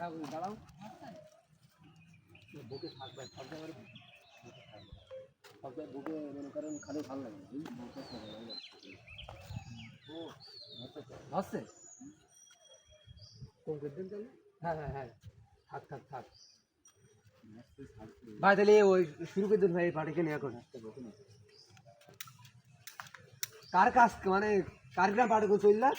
দাঁড়াও বুকে থাকবে সব জায়গায় বুকে মনে করেন খালি ভালো লাগে হচ্ছে হ্যাঁ হ্যাঁ হ্যাঁ থাক থাক থাক ভাই তাহলে ওই শুরু করে দিন ভাই পার্টিকে নিয়ে এখন কার কাজ মানে কার গ্রাম পার্টি করে চললা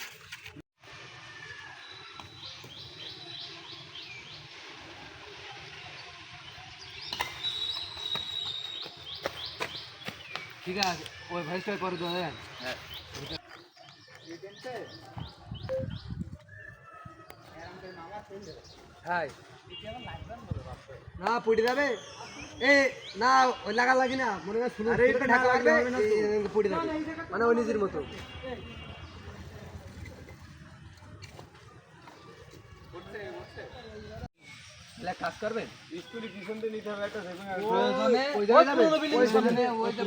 ঠিক আছে ওই ভাইসটাই করে দেওয়া যায় হ্যাঁ হ্যাঁ না পড়ে যাবে এ না ওই লাগা লাগি না মনে হয় শুনে ঢাকা লাগবে পড়ে যাবে মানে ওই নিজের মতো কাজ করবেন স্কুলে পিছন দিয়ে নিতে হবে একটা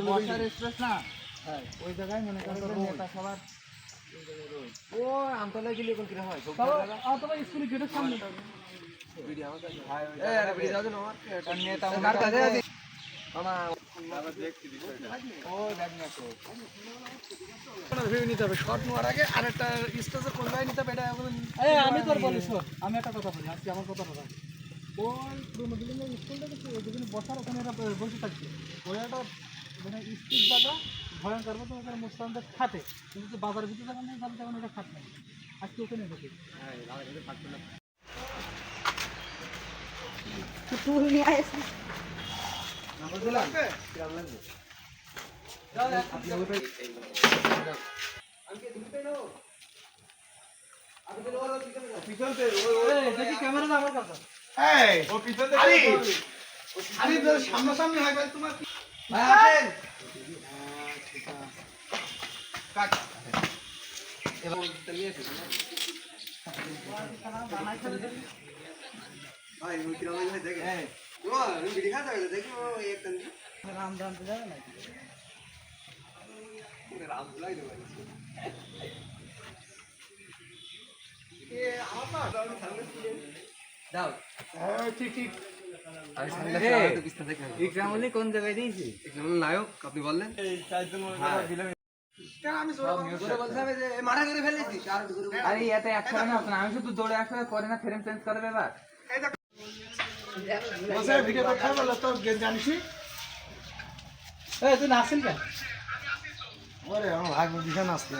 বসার স্পেস না হ্যাঁ ওই জায়গায় মনে করেন নেতা সবার ও আমতলা গেলে কোন কিরা হয় তোমার স্কুলে গেটের সামনে ভিডিও আমার কাছে এই আরে ভিডিও দাও না আমার নেতা আমার কাছে আছে মামা আমরা দেখছি বিষয়টা ও দেখ না তো কোন ভিউ নিতে হবে শর্ট নেওয়ার আগে আরেকটা স্টেজে কোন লাইন নিতে হবে এটা এই আমি তোর বলি শোন আমি একটা কথা বলি আজকে আমার কথা বলা ওই পুরো বিল্ডিং এর স্কুলটা দেখো ওখানে বসার ওখানে এরা বসে থাকছে ওই একটা মানে স্পিড জায়গা ভয়ঙ্কর মতো ওখানে মুসলমানদের খাটে কিন্তু বাজারের ভিতরে যখন নেই তাহলে তখন এটা খাট নাই আজকে ওখানে দেখি হ্যাঁ রাতে খাটতে না তুই নিয়ে আসিস না বুঝলাম কিরকম লাগবে চল আপনি ওটা আজকে দিতে নাও আজকে লোরা পিছনতে ওই দেখি ক্যামেরা না আমার কাছে এই ও পিছনতে আরে তো সামনাসামনি হয় গেল তোমার ভাই আসেন ঠিক আছে কাট এবার চলিয়ে আসি ভাই ওই কিরকম হয় দেখে হ্যাঁ ও ভিডিও খাতা দেখি ও একদম রাম রাম তো যাবে না রাম বুলাই দেব এ আমার তো সামনে দাও হ্যাঁ ঠিক ঠিক আমি সামনে তো পিছনে দেখে ইকরাম আলী কোন জায়গায় দিয়েছি ইকরাম আলী নায়ক আপনি বললেন এই চারজন মনে দিলাম কেন আমি জোরে বলতে হবে যে মারা করে ফেলেছি আরে এতে একসাথে না আপনি আমি শুধু দৌড়ে একসাথে করে না ফ্রেম চেঞ্জ করে ব্যাপার এই দেখো বসে ভিডিও করতে বলো তো জানিসই এই তুই নাচছিস কেন ওরে আমার ভাই বুঝিস না আসলে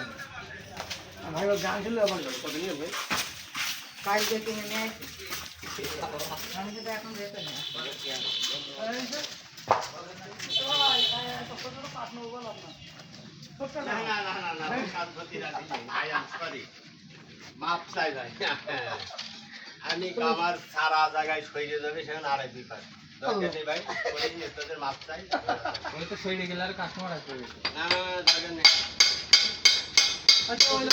ভাই গান শুনলে আমার কত নিয়ে ভাই কাল দেখে নিয়ে আমি তো এখন যেতে না মাপ চাই ভাই আমি আমার সারা জায়গায় সইরে যাবে সেখানে আরেক বিপাক দরকার নেই ভাই তোদের মাপ চাই ওই তো সইরে গেলে আর কাস্টমার আসবে না না দরকার নেই আচ্ছা ওই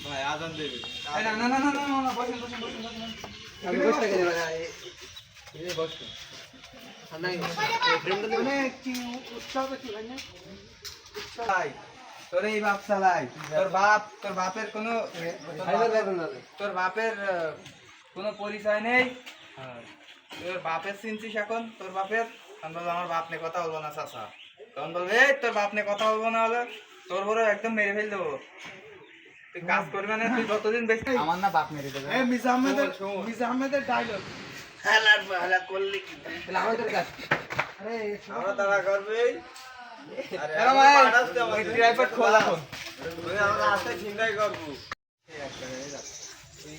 ভাই আজান দেবে না না না না না বসেন বসেন বসেন বসেন আমি বসতে গেলে এই বসো না এই ফ্রেন্ড মানে কি উৎসাহ কি ভাই না ভাই তোর এই বাপ চালাই তোর বাপের কোনো কোনো পরিচয় নেই তোর বাপের চিনছিস এখন তোর বাপের আমার বাপ নিয়ে কথা বলবো না চাচা তখন বলবে এই তোর বাপ নিয়ে কথা বলবো না হলে তোর বড় একদম মেরে ফেল দেবো তুই কাজ করবি না তুই যতদিন বেশি আমার না বাপ মেরে দেবে মির্জা আহমেদের ডায়লগ হেলা করলি কি আমাদের কাজ আরে আমরা তারা করবে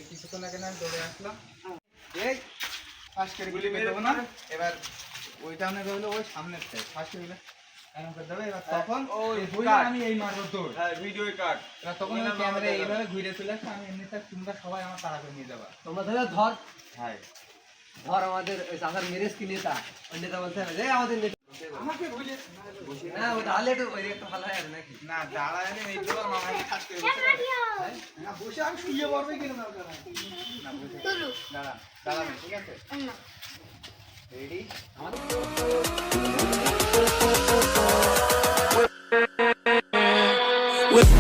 কিছুক্ষণ আগে না দৌড়ে আসলাম এই ফার্স্ট করে গুলি মেরে দেবো না এবার ওইটা মনে করলো ওই সামনের ফার্স্ট করে এরকম করে দেবে এবার তখন আমি এই মারবো দৌড় ভিডিও কাট এবার তখন ক্যামেরা এইভাবে ঘুরে চলে আসছে আমি এমনিতে তোমরা সবাই আমার তাড়া করে নিয়ে যাবা তোমরা ধরে ধর হ্যাঁ ধর আমাদের চাচার মেরেজ কি নেতা ওই নেতা বলতে হবে যে আমাদের নেতা আমাকে ভুলে না ও তাহলে তো ওই একটা ভালো হয় নাকি না দাঁড়ায় এই তো মামা কাজ করে না বসে আমি শুয়ে পড়বে কিনা দরকার না বসে দাঁড়া দাঁড়া ঠিক আছে রেডি আমাদের with